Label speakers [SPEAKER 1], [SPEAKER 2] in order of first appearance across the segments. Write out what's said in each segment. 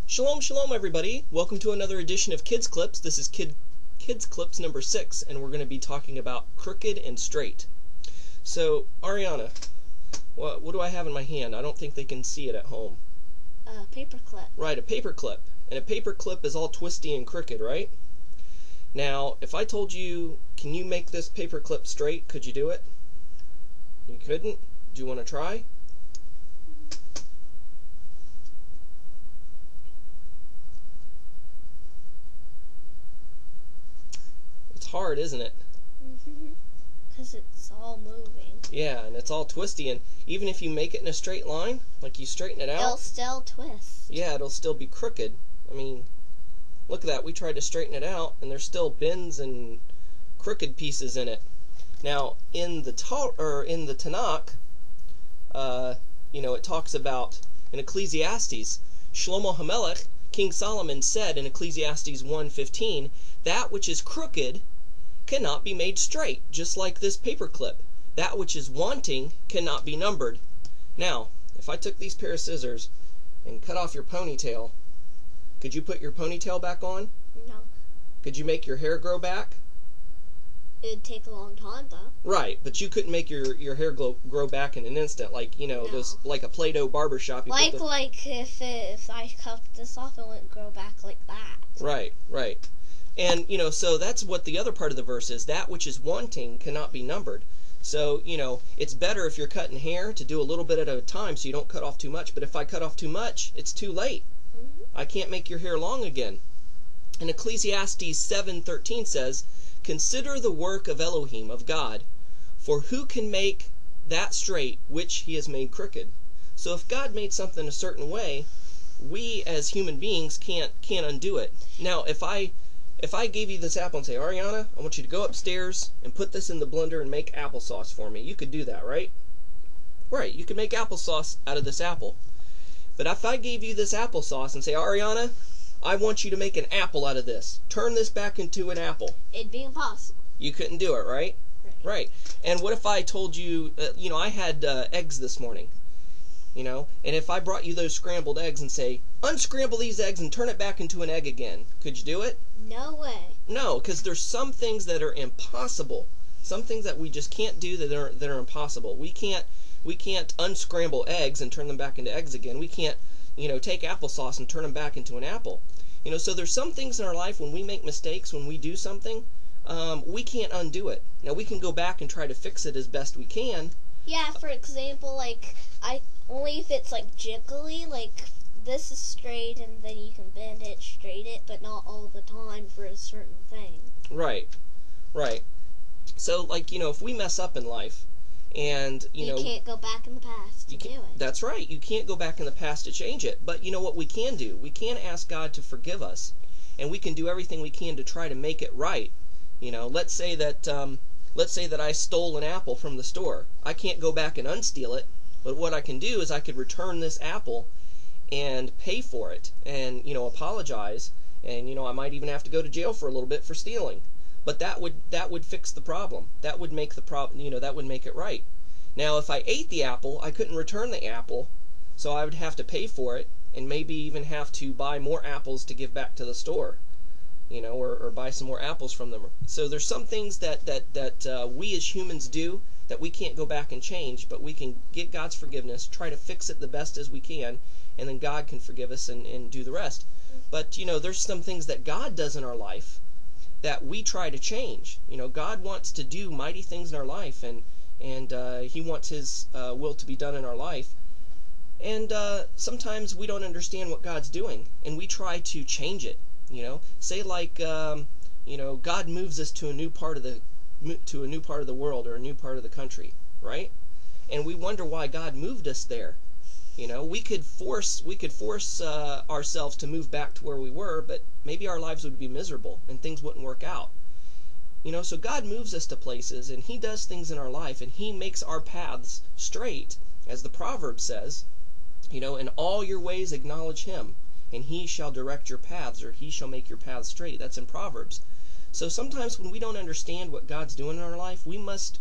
[SPEAKER 1] Shalom, shalom, everybody. Welcome to another edition of Kids Clips. This is Kids Clips number 6, and we're going to be talking about crooked and straight. So, Arianna, what do I have in my hand? I don't think they can see it at home.
[SPEAKER 2] A paper clip.
[SPEAKER 1] Right, a paper clip. And a paper clip is all twisty and crooked, right? Now, if I told you, can you make this paper clip straight, could you do it? You couldn't? Do you want to try? It's hard, isn't it?
[SPEAKER 2] Because it's all moving.
[SPEAKER 1] Yeah, and it's all twisty, and even if you make it in a straight line, like you straighten it out,
[SPEAKER 2] It'll still twist.
[SPEAKER 1] yeah, it'll still be crooked. I mean, look at that. We tried to straighten it out, and there's still bends and crooked pieces in it. Now, in the Tanakh, it talks about in Ecclesiastes, Shlomo HaMelech, King Solomon said in Ecclesiastes 1:15, that which is crooked cannot be made straight, just like this paper clip. That which is wanting cannot be numbered. Now, if I took these pair of scissors and cut off your ponytail, could you put your ponytail back on?
[SPEAKER 2] No.
[SPEAKER 1] Could you make your hair grow back?
[SPEAKER 2] It'd take a long time, though.
[SPEAKER 1] Right, but you couldn't make your hair grow back in an instant, like,
[SPEAKER 2] No.
[SPEAKER 1] those, like a Play-Doh barbershop.
[SPEAKER 2] If I cut this off, it wouldn't grow back like that.
[SPEAKER 1] Right. And, so that's what the other part of the verse is. That which is wanting cannot be numbered. So, it's better if you're cutting hair to do a little bit at a time so you don't cut off too much. But if I cut off too much, it's too late. I can't make your hair long again. And Ecclesiastes 7:13 says, "Consider the work of Elohim, of God, for who can make that straight which he has made crooked?" So if God made something a certain way, we as human beings can't undo it. Now, if I gave you this apple and say, Arianna, I want you to go upstairs and put this in the blender and make applesauce for me, you could do that, right? Right, you could make applesauce out of this apple. But if I gave you this applesauce and say, Arianna, I want you to make an apple out of this. Turn this back into an apple.
[SPEAKER 2] It'd be impossible.
[SPEAKER 1] You couldn't do it, right? Right. And what if I told you, I had eggs this morning, and if I brought you those scrambled eggs and say, unscramble these eggs and turn it back into an egg again, could you do it?
[SPEAKER 2] No way.
[SPEAKER 1] No, because there's some things that are impossible. Some things that we just can't do that are impossible. We can't unscramble eggs and turn them back into eggs again. We can't, take applesauce and turn them back into an apple. So there's some things in our life when we make mistakes, when we do something, we can't undo it. Now, we can go back and try to fix it as best we can.
[SPEAKER 2] Yeah, for example, only if it's jiggly, this is straight and then you can bend it, straighten it, but not all the time for a certain thing.
[SPEAKER 1] Right. So, if we mess up in life, and,
[SPEAKER 2] You can't go back in the past to do it.
[SPEAKER 1] That's right. You can't go back in the past to change it. But you know what we can do? We can ask God to forgive us, and we can do everything we can to try to make it right. Let's say that I stole an apple from the store. I can't go back and unsteal it, but what I can do is I could return this apple and pay for it and, apologize, and, I might even have to go to jail for a little bit for stealing. But that would fix the problem. That would make the problem, that would make it right. Now, if I ate the apple, I couldn't return the apple, so I would have to pay for it and maybe even have to buy more apples to give back to the store, or buy some more apples from them. So there's some things that we as humans do that we can't go back and change, but we can get God's forgiveness, try to fix it the best as we can, and then God can forgive us and do the rest. But, there's some things that God does in our life that we try to change. God wants to do mighty things in our life, and He wants His will to be done in our life. And sometimes we don't understand what God's doing, and we try to change it. Say God moves us to a new part of the world or a new part of the country, right? And we wonder why God moved us there. We could force ourselves to move back to where we were, but maybe our lives would be miserable and things wouldn't work out. So God moves us to places, and He does things in our life, and He makes our paths straight, as the proverb says. In all your ways acknowledge Him, and He shall direct your paths, or He shall make your paths straight. That's in Proverbs. So sometimes when we don't understand what God's doing in our life, we must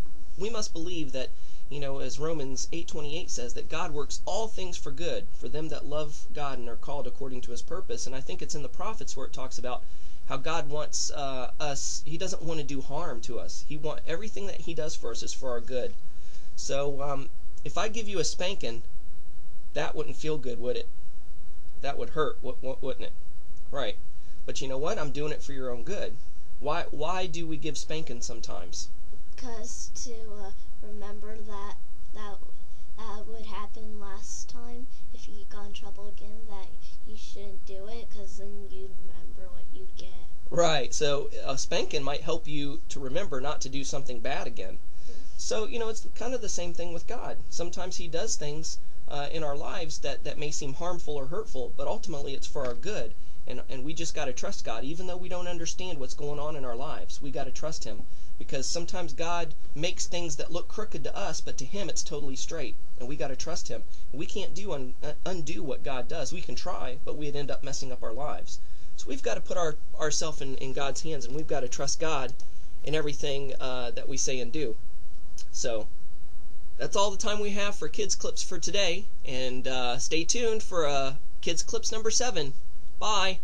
[SPEAKER 1] believe that as Romans 8:28 says, that God works all things for good for them that love God and are called according to his purpose. And I think it's in the prophets where it talks about how God wants us. He doesn't want to do harm to us. Everything that he does for us is for our good. So if I give you a spanking, that wouldn't feel good, would it? That would hurt, wouldn't it? Right. But you know what? I'm doing it for your own good. Why do we give spanking sometimes?
[SPEAKER 2] Because to remember that would happen last time. If you got in trouble again, that you shouldn't do it, because then you'd remember what you'd get.
[SPEAKER 1] Right. So a spanking might help you to remember not to do something bad again. So, it's kind of the same thing with God. Sometimes he does things in our lives that may seem harmful or hurtful, but ultimately it's for our good. And we just got to trust God. Even though we don't understand what's going on in our lives, we got to trust him. Because sometimes God makes things that look crooked to us, but to him it's totally straight. And we got to trust him. We can't undo what God does. We can try, but we'd end up messing up our lives. So we've got to put ourselves in God's hands, and we've got to trust God in everything that we say and do. So that's all the time we have for Kids Clips for today. And stay tuned for Kids Clips number 7. Bye.